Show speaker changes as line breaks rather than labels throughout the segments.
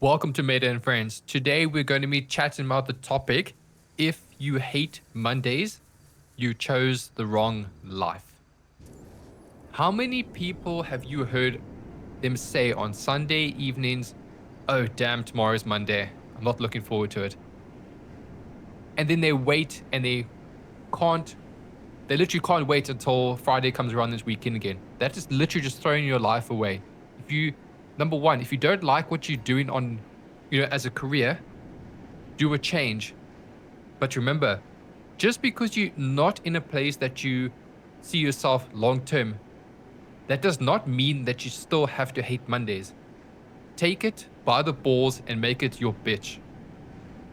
Welcome to Maeder and Friends. Today we're going to be chatting about the topic, if you hate Mondays, you chose the wrong life. How many people have you heard them say on Sunday evenings, oh damn, tomorrow's Monday, I'm not looking forward to it. And then they wait and can't, they literally can't wait until Friday comes around this weekend again. That is literally just throwing your life away. If you, number one, if you don't like what you're doing as a career, do a change. But remember, just because you're not in a place that you see yourself long term, that does not mean that you still have to hate Mondays. Take it by the balls and make it your bitch.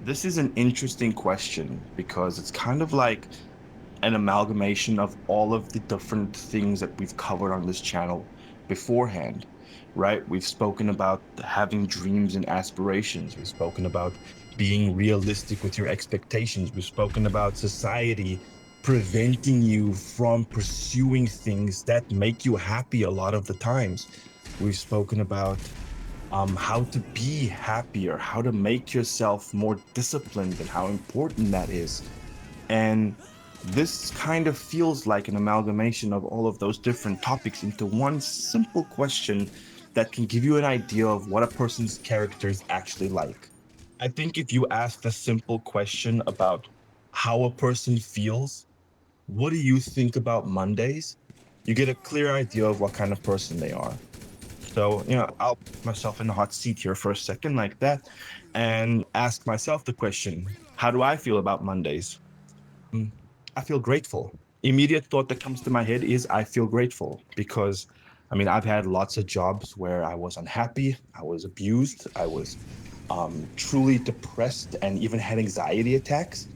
This is an interesting question because it's kind of like an amalgamation of all of the different things that we've covered on this channel beforehand, right? We've spoken about having dreams and aspirations. We've spoken about being realistic with your expectations. We've spoken about society preventing you from pursuing things that make you happy a lot of the times. We've spoken about how to be happier, how to make yourself more disciplined, and how important that is. And this kind of feels like an amalgamation of all of those different topics into one simple question that can give you an idea of what a person's character is actually like. I think if you ask the simple question about how a person feels, what do you think about Mondays? You get a clear idea of what kind of person they are. So, I'll put myself in the hot seat here for a second, like that, and ask myself the question, how do I feel about Mondays? I feel grateful. Immediate thought that comes to my head is I feel grateful because, I've had lots of jobs where I was unhappy, I was abused, I was truly depressed, and even had anxiety attacks.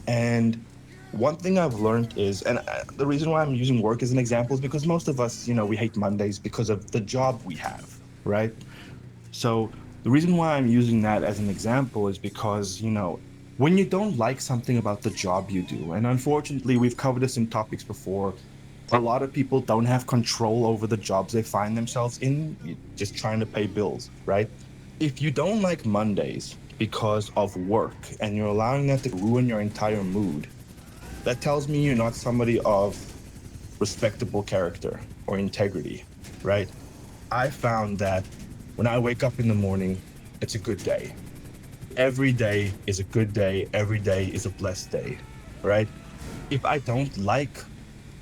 And one thing I've learned is, and the reason why I'm using work as an example is because most of us, we hate Mondays because of the job we have, right? So the reason why I'm using that as an example is because, when you don't like something about the job you do, and unfortunately we've covered this in topics before, a lot of people don't have control over the jobs they find themselves in, just trying to pay bills, right? If you don't like Mondays because of work and you're allowing that to ruin your entire mood, that tells me you're not somebody of respectable character or integrity, right? I found that when I wake up in the morning, it's a good day. Every day is a good day. Every day is a blessed day, right? If I don't like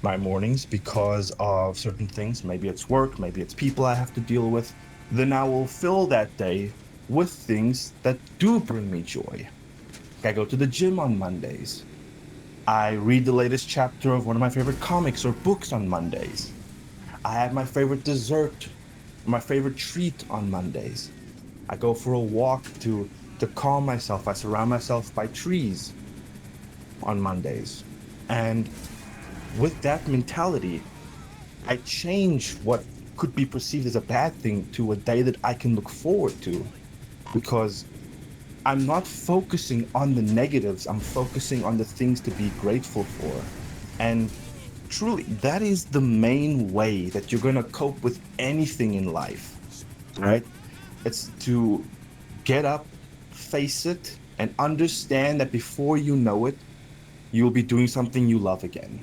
my mornings because of certain things, maybe it's work, maybe it's people I have to deal with, then I will fill that day with things that do bring me joy. I go to the gym on Mondays. I read the latest chapter of one of my favorite comics or books on Mondays. I have my favorite dessert, my favorite treat on Mondays. I go for a walk to calm myself. I surround myself by trees on Mondays. And with that mentality, I change what could be perceived as a bad thing to a day that I can look forward to, because I'm not focusing on the negatives, I'm focusing on the things to be grateful for. And truly, that is the main way that you're going to cope with anything in life, right? It's to get up, face it, and understand that before you know it, you'll be doing something you love again.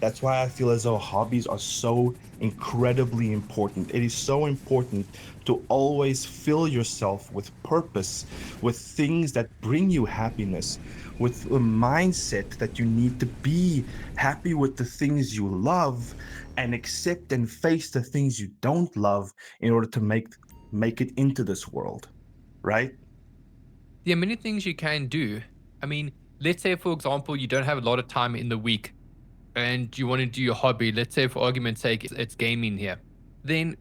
That's why I feel as though hobbies are so incredibly important. It is so important to always fill yourself with purpose, with things that bring you happiness, with a mindset that you need to be happy with the things you love and accept and face the things you don't love in order to make it into this world, right?
There are many things you can do. I mean, let's say, for example, you don't have a lot of time in the week and you want to do your hobby. Let's say, for argument's sake, it's gaming here. Then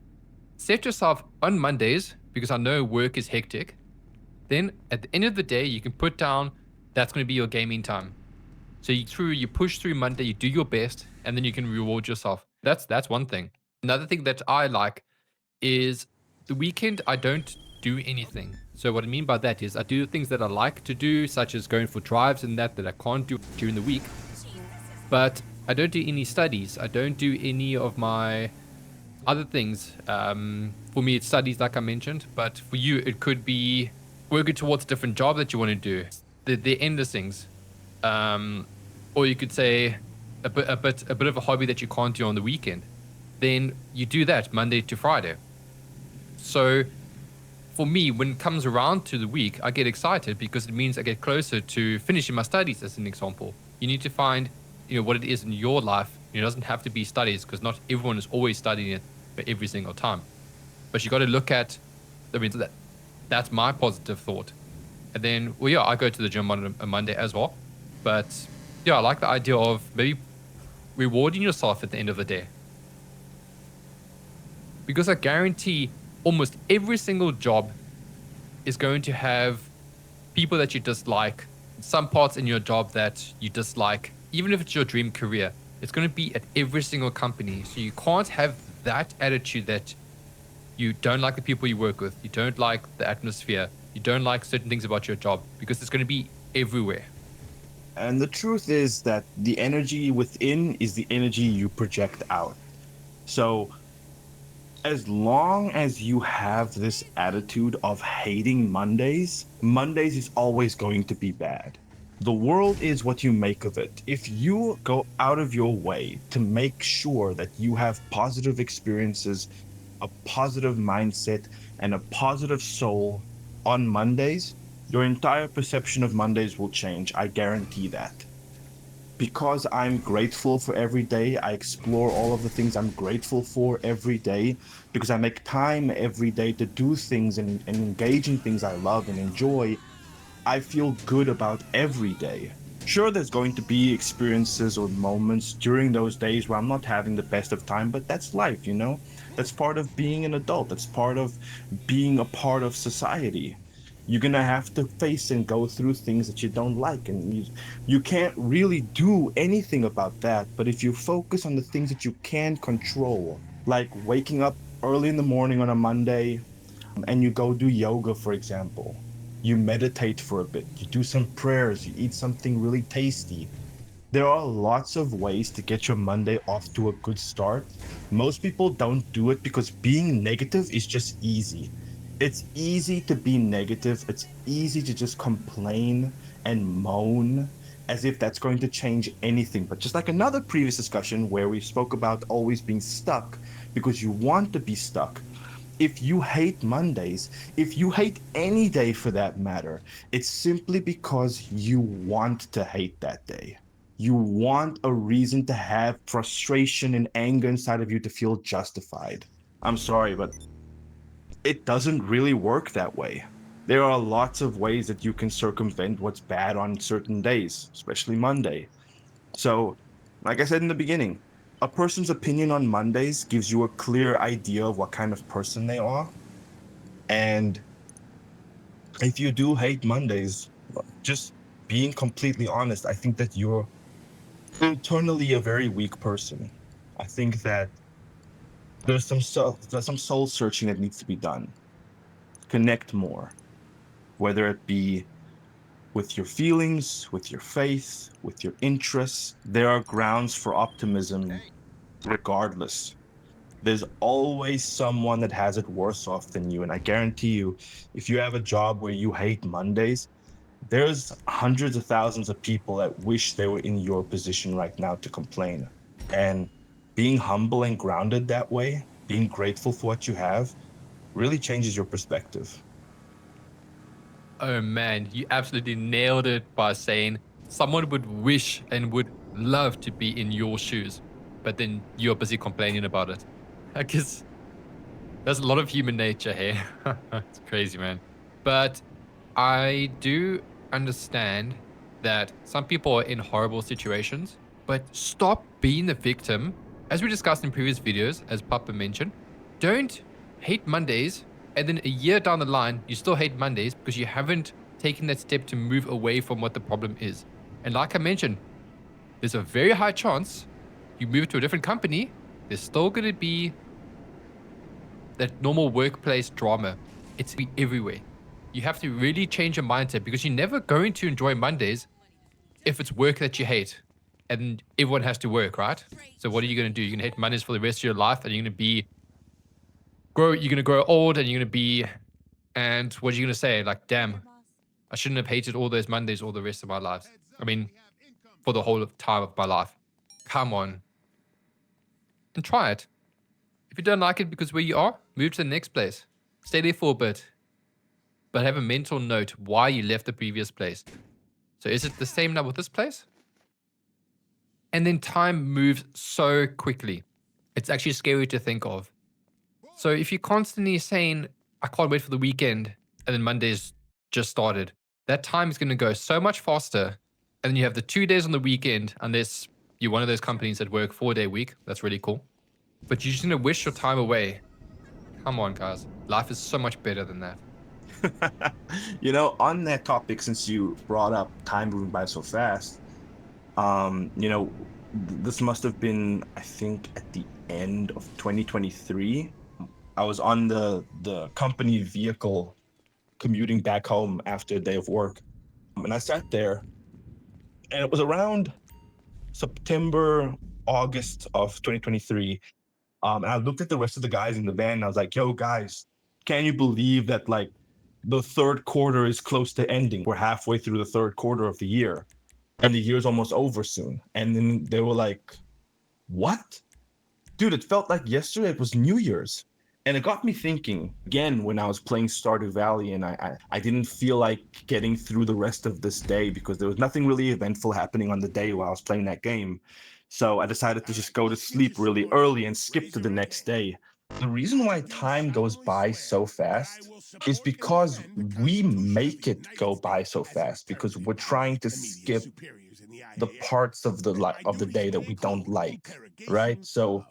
set yourself on Mondays, because I know work is hectic. Then at the end of the day, you can put down that's going to be your gaming time. So you push through Monday, you do your best, and then you can reward yourself. That's one thing. Another thing that I like is the weekend I don't do anything. So what I mean by that is I do things that I like to do, such as going for drives and that I can't do during the week. But I don't do any studies. I don't do any of my other things. For me, it's studies, like I mentioned. But for you, it could be working towards a different job that you want to do. The endless things. Or you could say a bit of a hobby that you can't do on the weekend. Then you do that Monday to Friday. So for me, when it comes around to the week, I get excited because it means I get closer to finishing my studies, as an example. You need to find, what it is in your life. It doesn't have to be studies because not everyone is always studying it for every single time. But you got to look at, that's my positive thought. And then, well, yeah, I go to the gym on a Monday as well. But yeah, I like the idea of maybe rewarding yourself at the end of the day. Because I guarantee almost every single job is going to have people that you dislike, some parts in your job that you dislike, even if it's your dream career. It's going to be at every single company. So you can't have that attitude that you don't like the people you work with, you don't like the atmosphere, you don't like certain things about your job, because it's going to be everywhere.
And the truth is that the energy within is the energy you project out. So as long as you have this attitude of hating Mondays, Mondays is always going to be bad. The world is what you make of it. If you go out of your way to make sure that you have positive experiences, a positive mindset, and a positive soul on Mondays, your entire perception of Mondays will change. I guarantee that. Because I'm grateful for every day, I explore all of the things I'm grateful for every day, because I make time every day to do things and engage in things I love and enjoy. I feel good about every day. Sure, there's going to be experiences or moments during those days where I'm not having the best of time, but that's life, That's part of being an adult. That's part of being a part of society. You're gonna have to face and go through things that you don't like, and you can't really do anything about that. But if you focus on the things that you can control, like waking up early in the morning on a Monday, and you go do yoga, for example, you meditate for a bit, you do some prayers, you eat something really tasty. There are lots of ways to get your Monday off to a good start. Most people don't do it because being negative is just easy. It's easy to be negative. It's easy to just complain and moan as if that's going to change anything. But just like another previous discussion where we spoke about always being stuck because you want to be stuck, if you hate Mondays, if you hate any day for that matter, it's simply because you want to hate that day. You want a reason to have frustration and anger inside of you to feel justified. I'm sorry, but it doesn't really work that way. There are lots of ways that you can circumvent what's bad on certain days, especially Monday. So, like I said in the beginning, a person's opinion on Mondays gives you a clear idea of what kind of person they are. And if you do hate Mondays, just being completely honest, I think that you're internally a very weak person. I think that there's some soul searching that needs to be done. Connect more, whether it be with your feelings, with your faith, with your interests. There are grounds for optimism regardless. There's always someone that has it worse off than you. And I guarantee you, if you have a job where you hate Mondays, there's hundreds of thousands of people that wish they were in your position right now to complain. And being humble and grounded that way, being grateful for what you have, really changes your perspective.
Oh man, you absolutely nailed it by saying someone would wish and would love to be in your shoes, but then you're busy complaining about it. I guess there's a lot of human nature here. It's crazy, man. But I do understand that some people are in horrible situations, but stop being the victim. As we discussed in previous videos, as Papa mentioned, don't hate Mondays and then a year down the line, you still hate Mondays because you haven't taken that step to move away from what the problem is. And like I mentioned, there's a very high chance you move to a different company, there's still going to be that normal workplace drama. It's be everywhere. You have to really change your mindset because you're never going to enjoy Mondays if it's work that you hate and everyone has to work, right? So what are you going to do? You're going to hate Mondays for the rest of your life and you're going to grow old and you're going to be And what are you going to say? Like, damn, I shouldn't have hated all those Mondays all the rest of my lives. I mean, for the whole of time of my life. Come on and try it. If you don't like it because where you are, move to the next place. Stay there for a bit, but have a mental note why you left the previous place. So is it the same now with this place? And then time moves so quickly. It's actually scary to think of. So if you're constantly saying, I can't wait for the weekend, and then Monday's just started, that time is going to go so much faster. And then you have the 2 days on the weekend, unless you're one of those companies that work 4-day week. That's really cool. But you're just going to wish your time away. Come on, guys. Life is so much better than that.
On that topic, since you brought up time moving by so fast, this must have been, I think, at the end of 2023. I was on the company vehicle commuting back home after a day of work. And I sat there, and it was around September, August of 2023. And I looked at the rest of the guys in the van, and I was like, yo, guys, can you believe that, like, the third quarter is close to ending? We're halfway through the third quarter of the year, and the year's almost over soon. And then they were like, what? Dude, it felt like yesterday it was New Year's. And it got me thinking again when I was playing Stardew Valley, and I didn't feel like getting through the rest of this day because there was nothing really eventful happening on the day while I was playing that game. So I decided to just go to sleep really early and skip to the next day. The reason why time goes by so fast is because we make it go by so fast because we're trying to skip the parts of the day that we don't like, right? So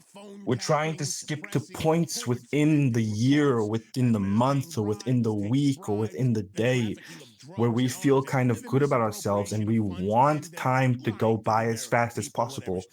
we're trying to skip to points within the year or within the month or within the week or within the day where we feel kind of good about ourselves, and we want time to go by as fast as possible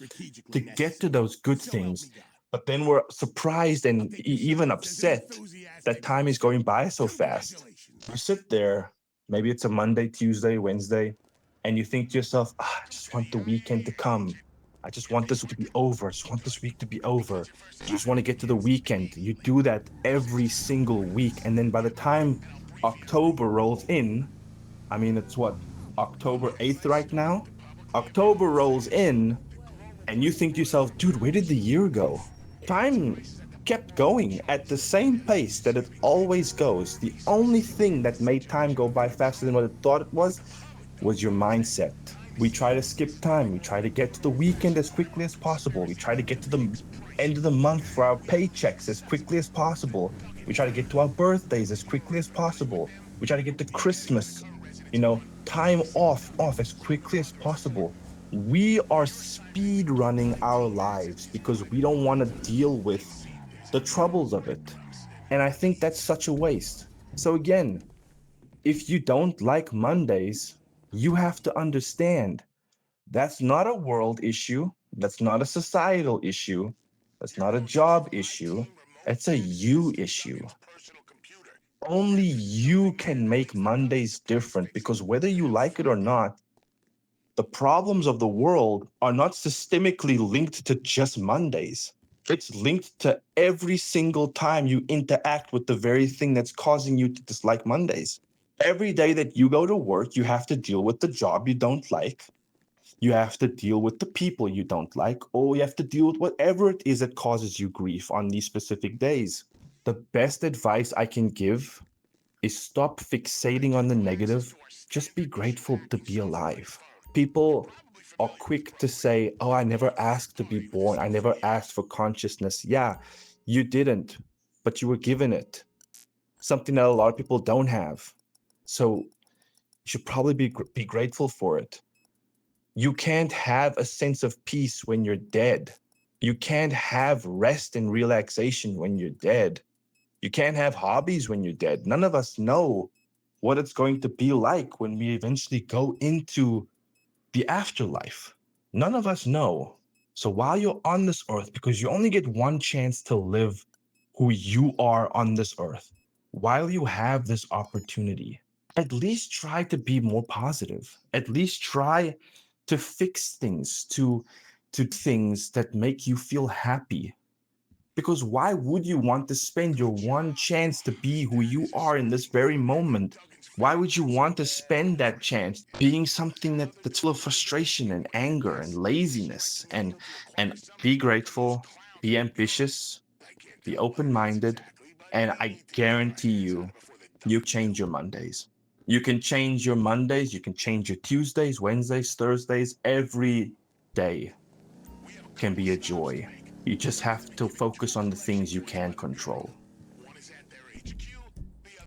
to get to those good things. But then we're surprised and even upset that time is going by so fast. You sit there, maybe it's a Monday, Tuesday, Wednesday, and you think to yourself, I just want the weekend to come. I just want this to be over. I just want this week to be over. I just want to get to the weekend. You do that every single week. And then by the time October rolls in, I mean, it's what, October 8th right now? October rolls in, and you think to yourself, dude, where did the year go? Time kept going at the same pace that it always goes. The only thing that made time go by faster than what it thought it was your mindset. We try to skip time. We try to get to the weekend as quickly as possible. We try to get to the end of the month for our paychecks as quickly as possible. We try to get to our birthdays as quickly as possible. We try to get to Christmas, time off as quickly as possible. We are speed running our lives because we don't want to deal with the troubles of it. And I think that's such a waste. So again, if you don't like Mondays, you have to understand that's not a world issue. That's not a societal issue. That's not a job issue. It's a you issue. Only you can make Mondays different because whether you like it or not, the problems of the world are not systemically linked to just Mondays. It's linked to every single time you interact with the very thing that's causing you to dislike Mondays. Every day that you go to work, you have to deal with the job you don't like. You have to deal with the people you don't like, or you have to deal with whatever it is that causes you grief on these specific days. The best advice I can give is stop fixating on the negative. Just be grateful to be alive. People are quick to say, oh, I never asked to be born. I never asked for consciousness. Yeah, you didn't, but you were given it. Something that a lot of people don't have. So you should probably be grateful for it. You can't have a sense of peace when you're dead. You can't have rest and relaxation when you're dead. You can't have hobbies when you're dead. None of us know what it's going to be like when we eventually go into the afterlife. None of us know. So while you're on this earth, because you only get one chance to live who you are on this earth, while you have this opportunity, at least try to be more positive. At least try to fix things, to things that make you feel happy. Because why would you want to spend your one chance to be who you are in this very moment? Why would you want to spend that chance being something that's full of frustration and anger and laziness? And be grateful, be ambitious, be open-minded, and I guarantee you, you change your Mondays. You can change your Mondays, you can change your Tuesdays, Wednesdays, Thursdays. Every day can be a joy. You just have to focus on the things you can control.